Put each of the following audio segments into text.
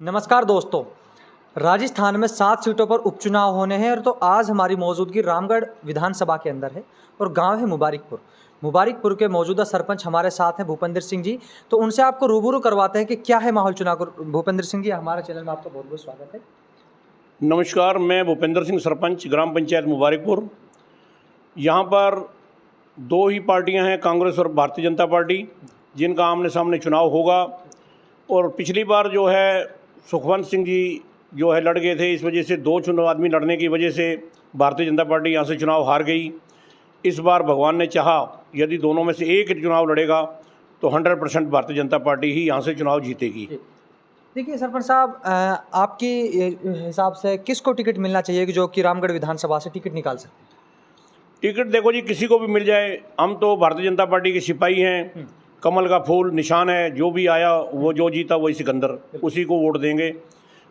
नमस्कार दोस्तों। राजस्थान में 7 सीटों पर उपचुनाव होने हैं और तो आज हमारी मौजूदगी रामगढ़ विधानसभा के अंदर है और गांव है मुबारिकपुर के मौजूदा सरपंच हमारे साथ हैं भूपेंद्र सिंह जी। तो उनसे आपको रूबरू करवाते हैं कि क्या है माहौल चुनाव का। भूपेंद्र सिंह जी, हमारे चैनल में आपका बहुत बहुत स्वागत है। नमस्कार, मैं भूपेंद्र सिंह, सरपंच ग्राम पंचायत मुबारिकपुर। यहाँ पर दो ही पार्टियाँ हैं, कांग्रेस और भारतीय जनता पार्टी, जिनका आमने सामने चुनाव होगा। और पिछली बार जो है सुखवंत सिंह जी जो है लड़ गए थे, इस वजह से दो चुनाव आदमी लड़ने की वजह से भारतीय जनता पार्टी यहाँ से चुनाव हार गई। इस बार भगवान ने चाहा, यदि दोनों में से एक चुनाव लड़ेगा तो 100% भारतीय जनता पार्टी ही यहाँ से चुनाव जीतेगी। देखिए सरपंच साहब, आपके हिसाब से किसको टिकट मिलना चाहिए कि जो कि रामगढ़ विधानसभा से टिकट निकाल सकते हैं? टिकट देखो जी, किसी को भी मिल जाए, हम तो भारतीय जनता पार्टी के सिपाही हैं। कमल का फूल निशान है, जो भी आया वो जो जीता वही सिकंदर, उसी को वोट देंगे।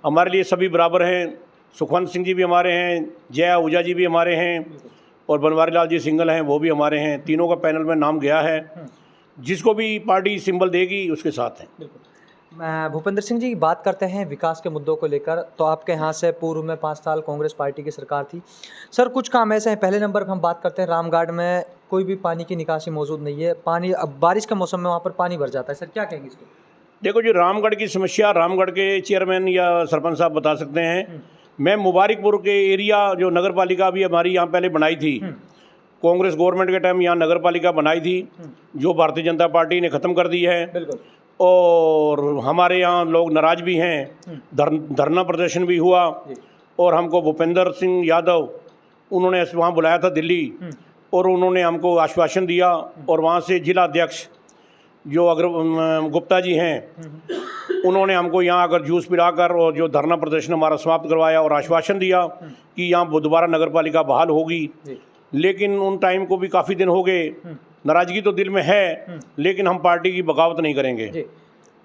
हमारे लिए सभी बराबर हैं। सुखवंत सिंह जी भी हमारे हैं, जया आहूजा जी भी हमारे हैं और बनवारी लाल जी सिंगल हैं, वो भी हमारे हैं। तीनों का पैनल में नाम गया है, जिसको भी पार्टी सिंबल देगी उसके साथ हैं। भूपेंद्र सिंह जी की बात करते हैं विकास के मुद्दों को लेकर। तो आपके यहाँ से पूर्व में 5 साल कांग्रेस पार्टी की सरकार थी सर, कुछ काम ऐसे हैं। पहले नंबर पर हम बात करते हैं, रामगढ़ में कोई भी पानी की निकासी मौजूद नहीं है। पानी अब बारिश के मौसम में वहाँ पर पानी भर जाता है। सर क्या कहेंगे इसको? देखो जी, रामगढ़ की समस्या रामगढ़ के चेयरमैन या सरपंच साहब बता सकते हैं। मैं मुबारिकपुर के एरिया जो नगर पालिका भी हमारी यहाँ पहले बनाई थी, कांग्रेस गवर्नमेंट के टाइम यहाँ नगर पालिका बनाई थी, जो भारतीय जनता पार्टी ने ख़त्म कर दी है। बिल्कुल। और हमारे यहाँ लोग नाराज भी हैं, धरना प्रदर्शन भी हुआ। और हमको भूपेंद्र सिंह यादव उन्होंने वहाँ बुलाया था दिल्ली, और उन्होंने हमको आश्वासन दिया। और वहाँ से जिला अध्यक्ष जो गुप्ता जी हैं, उन्होंने हमको यहाँ आकर जूस पिलाकर और जो धरना प्रदर्शन हमारा समाप्त करवाया और आश्वासन दिया कि यहाँ दोबारा नगर पालिका बहाल होगी। लेकिन उन टाइम को भी काफ़ी दिन हो गए, नाराज़गी तो दिल में है, लेकिन हम पार्टी की बगावत नहीं करेंगे।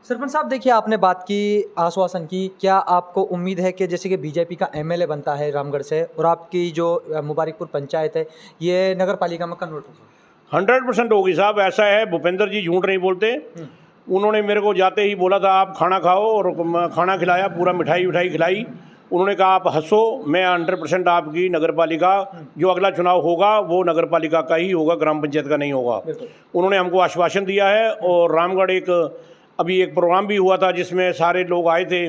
सरपंच साहब, देखिए आपने बात की, आश्वासन की, क्या आपको उम्मीद है कि जैसे कि बीजेपी का एमएलए बनता है रामगढ़ से और आपकी जो मुबारिकपुर पंचायत है ये नगर पालिका में कन्वर्ट होगी? 100% होगी साहब। ऐसा है, भूपेंद्र जी झूठ नहीं बोलते। उन्होंने मेरे को जाते ही बोला था आप खाना खाओ, और खाना खिलाया, पूरा मिठाई खिलाई। उन्होंने कहा आप हंसो, मैं 100% आपकी नगर पालिका जो अगला चुनाव होगा वो नगर पालिका का ही होगा, ग्राम पंचायत का नहीं होगा। उन्होंने हमको आश्वासन दिया है। और रामगढ़ अभी एक प्रोग्राम भी हुआ था जिसमें सारे लोग आए थे।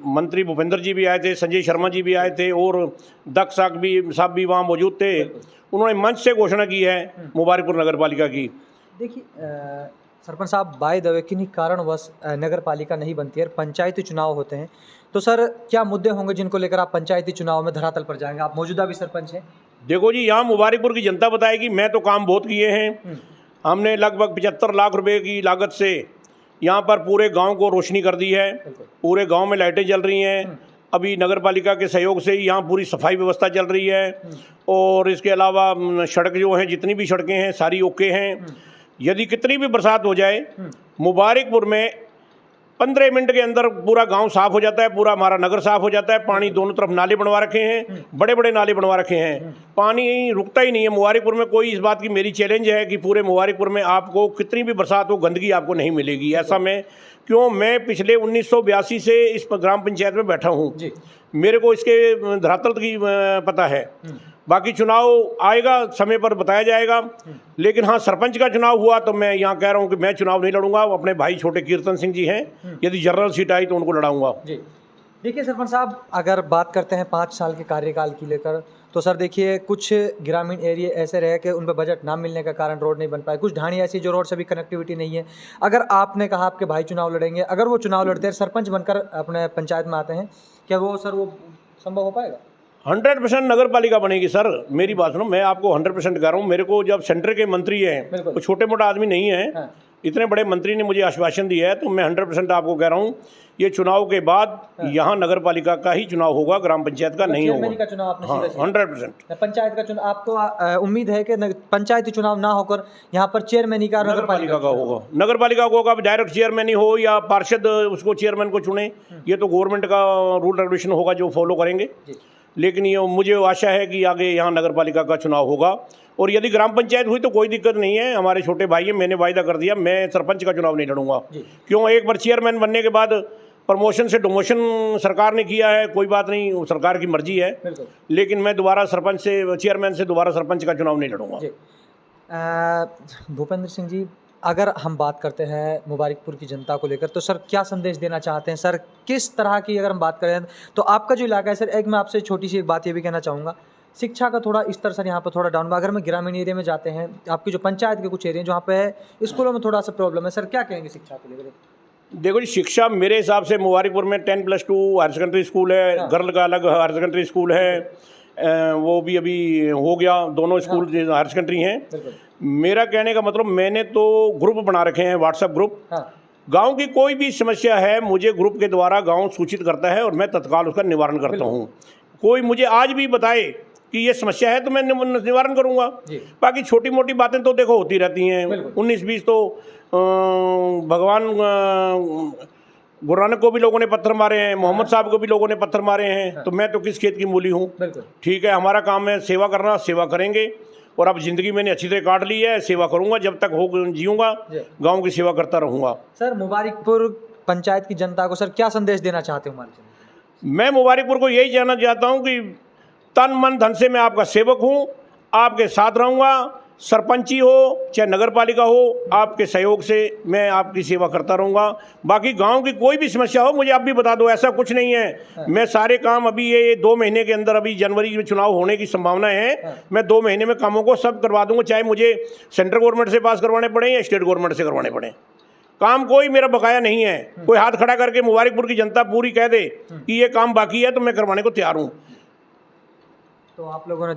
मंत्री भूपेंद्र जी भी आए थे, संजय शर्मा जी भी आए थे, और दक्ष साहब भी वहाँ मौजूद थे। उन्होंने मंच से घोषणा की है मुबारिकपुर नगर पालिका की। देखिए सरपंच साहब, बाय द वे किन्हीं कारणवश नगर पालिका नहीं बनती है, पंचायती चुनाव होते हैं, तो सर क्या मुद्दे होंगे जिनको लेकर आप पंचायती चुनाव में धरातल पर जाएंगे? आप मौजूदा भी सरपंच हैं। देखो जी, यहाँ मुबारिकपुर की जनता बताएगी। मैं तो काम बहुत किए हैं। हमने लगभग 75 लाख रुपए की लागत से यहाँ पर पूरे गांव को रोशनी कर दी है। पूरे गांव में लाइटें जल रही हैं। अभी नगर पालिका के सहयोग से ही यहाँ पूरी सफाई व्यवस्था चल रही है। और इसके अलावा सड़क जो हैं, जितनी भी सड़कें हैं सारी ओके हैं। यदि कितनी भी बरसात हो जाए, मुबारिकपुर में 15 मिनट के अंदर पूरा गांव साफ हो जाता है, पूरा हमारा नगर साफ हो जाता है। पानी दोनों तरफ नाले बनवा रखे हैं, बड़े बड़े नाले बनवा रखे हैं, पानी रुकता ही नहीं है मुबारिकपुर में। कोई इस बात की मेरी चैलेंज है कि पूरे मुबारिकपुर में आपको कितनी भी बरसात हो, गंदगी आपको नहीं मिलेगी। ऐसा मैं पिछले 1982 से इस ग्राम पंचायत में बैठा हूँ, मेरे को इसके धरातल की पता है। बाकी चुनाव आएगा, समय पर बताया जाएगा। लेकिन हाँ, सरपंच का चुनाव हुआ तो मैं यहाँ कह रहा हूँ कि मैं चुनाव नहीं लड़ूंगा। अपने भाई छोटे कीर्तन सिंह जी हैं, यदि जनरल सीट आई तो उनको लड़ाऊंगा। जी देखिए सरपंच साहब, अगर बात करते हैं 5 साल के कार्यकाल की लेकर, तो सर देखिए कुछ ग्रामीण एरिया ऐसे रहे कि उन पर बजट ना मिलने का कारण रोड नहीं बन पाए। कुछ ढाणी ऐसी जो रोड से भी कनेक्टिविटी नहीं है। अगर आपने कहा आपके भाई चुनाव लड़ेंगे, अगर वो चुनाव लड़ते हैं, सरपंच बनकर अपने पंचायत में आते हैं, क्या वो संभव हो पाएगा? 100% नगर पालिका बनेगी सर। मेरी बात सुनो, मैं आपको 100% कह रहा हूँ। मेरे को जब सेंटर के मंत्री हैं, तो छोटे मोटा आदमी नहीं है, इतने बड़े मंत्री ने मुझे आश्वासन दिया है, तो मैं 100% आपको कह रहा हूँ, ये चुनाव के बाद यहाँ नगर पालिका का ही चुनाव होगा, ग्राम पंचायत का नहीं होगा। का चुनाव आपने 100% पंचायत का चुनाव आपको उम्मीद है कि पंचायती चुनाव ना होकर यहाँ पर चेयरमैन का नगर पालिका का होगा। नगर पालिका को होगा, डायरेक्ट चेयरमैन ही हो या पार्षद उसको चेयरमैन को चुने, ये तो गवर्नमेंट का रूल रेगुलेशन होगा जो फॉलो करेंगे। लेकिन ये मुझे आशा है कि आगे यहाँ नगर पालिका का चुनाव होगा। और यदि ग्राम पंचायत हुई तो कोई दिक्कत नहीं है, हमारे छोटे भाई हैं, मैंने वायदा कर दिया मैं सरपंच का चुनाव नहीं लड़ूंगा। क्यों? एक बार चेयरमैन बनने के बाद प्रमोशन से डोमोशन सरकार ने किया है, कोई बात नहीं, वो सरकार की मर्जी है। बिल्कुल लेकिन मैं दोबारा सरपंच से, चेयरमैन से दोबारा सरपंच का चुनाव नहीं लड़ूंगा। जी। भूपेंद्र सिंह जी, अगर हम बात करते हैं मुबारकपुर की जनता को लेकर, तो सर क्या संदेश देना चाहते हैं? सर किस तरह की अगर हम बात करें तो आपका जो इलाका है सर, एक मैं आपसे छोटी सी एक बात ये भी कहना चाहूँगा, शिक्षा का थोड़ा स्तर सर यहाँ पर थोड़ा डाउन है। अगर हम ग्रामीण एरिया में जाते हैं, आपकी जो पंचायत के कुछ एरिया जहाँ पे स्कूलों में थोड़ा सा प्रॉब्लम है, सर क्या कहेंगे शिक्षा को लेकर? देखो जी, शिक्षा मेरे हिसाब से मुबारकपुर में 10+2 हायर सेकेंडरी स्कूल है, हाँ। गर्ल का अलग हायर सेकेंडरी स्कूल है, वो भी अभी हो गया, दोनों स्कूल हायर सेकेंडरी हैं। बिल्कुल। मेरा कहने का मतलब, मैंने तो ग्रुप बना रखे हैं, व्हाट्सएप ग्रुप। हाँ गांव की कोई भी समस्या है, मुझे ग्रुप के द्वारा गांव सूचित करता है और मैं तत्काल उसका निवारण करता हूं। कोई मुझे आज भी बताए कि ये समस्या है तो मैं निवारण करूंगा। जी। बाकी छोटी मोटी बातें तो देखो होती रहती हैं। बिल्कुल। 19-20 तो भगवान गुरु नानक को भी लोगों ने पत्थर मारे हैं, मोहम्मद साहब को भी लोगों ने पत्थर मारे हैं, तो मैं तो किस खेत की मूली हूँ। बिल्कुल। ठीक है, हमारा काम है सेवा करना, सेवा करेंगे। और अब ज़िंदगी मैंने अच्छी तरह काट ली है, सेवा करूंगा, जब तक हो जीऊँगा, गांव की सेवा करता रहूँगा। सर मुबारकपुर पंचायत की जनता को सर क्या संदेश देना चाहते हो हमारे जनता? मैं मुबारकपुर को यही जानना चाहता हूँ कि तन मन धन से मैं आपका सेवक हूँ, आपके साथ रहूँगा। सरपंची हो चाहे नगर पालिका हो, आपके सहयोग से मैं आपकी सेवा करता रहूँगा। बाकी गांव की कोई भी समस्या हो मुझे आप भी बता दो, ऐसा कुछ नहीं है। मैं सारे काम अभी ये 2 महीने के अंदर, अभी जनवरी में चुनाव होने की संभावना है, मैं 2 महीने में कामों को सब करवा दूंगा, चाहे मुझे सेंट्रल गवर्नमेंट से पास करवाने पड़े या स्टेट गवर्नमेंट से करवाने पड़े। काम कोई मेरा बकाया नहीं है। कोई हाथ खड़ा करके मुबारकपुर की जनता पूरी कह दे कि ये काम बाकी है तो मैं करवाने को तैयार हूँ। तो आप लोगों ने